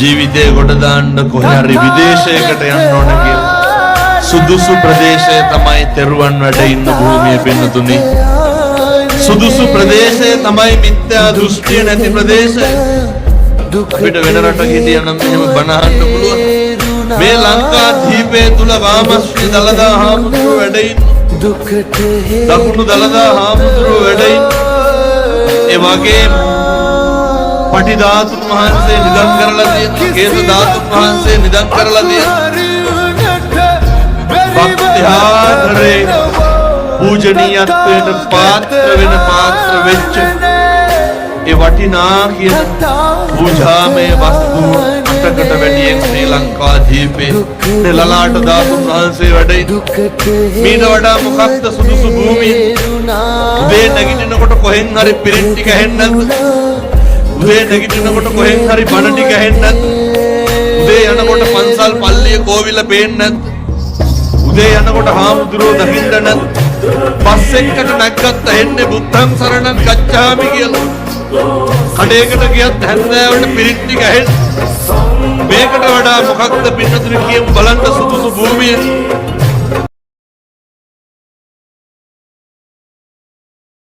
ජීවිතේ ගොඩ දාන්න කොහේ හරි විදේශයකට යන්න ඕන කියලා. සුදුසු ප්‍රදේශය තමයි තෙරුවන් වැඩ ඉන්න භූමිය පින්නතුනි. සුදුසු ප්‍රදේශය තමයි මිත්‍යා දෘෂ්ටිය නැති ප්‍රදේශය. අපිට වෙන රටක හිටියනම් එහෙම බණ අහන්න පුළුවන්. මේ ලංකා දීපේ තුල වාමශ්‍රී දලදා හාමුදුරුවෝ වැඩ ඉන්න. දකුණු දලදා හාමුදුරුවෝ වැඩ ඉන්න. ඒ වගේම පටි ධාතුන් වහන්සේ නිදන් කරලා තියෙනවා. කේස ධාතුන් වහන්සේ නිදන් කරලා තියෙනවා. භක්තිආදරේ පූජනීයත්වයට පාත්‍ර වෙන පාත්‍ර වෙච්ච ඒ වටිනා කියන පූජාමය වස්තු අටකට වැඩියෙන් ශ්‍රී ලංකා දීපේ ලලාට ධාතුන් වහන්සේ වැඩයි. මීට වඩා මොකක්ද සුදුසු භූමිය? උදේ නැගිටිනකොට කොහෙන් හරි පිරිත් ටික ඇහෙන්නත්, උදේ නැගිටිනකොට කොහෙන් හරි බණ ටික ඇහෙන්නත්, උදේ යනකොට පන්සල් පල්ලිය කෝවිල පේන්නත්, උදේ යනකොට හාමුදුරුවෝ දකින්නත්, බස් එකකට නැග්ගත් ඇහෙන්නේ බුද්ධං සරණං ගච්ඡාමි කියලා. කඩේකට ගියත් හැන්දෑවට පිරිත් ටික ඇහෙන්නේ. මේකට වඩා මොකක්ද පින්නතුනි කියමු බලන්න සුදුසු භූමිය?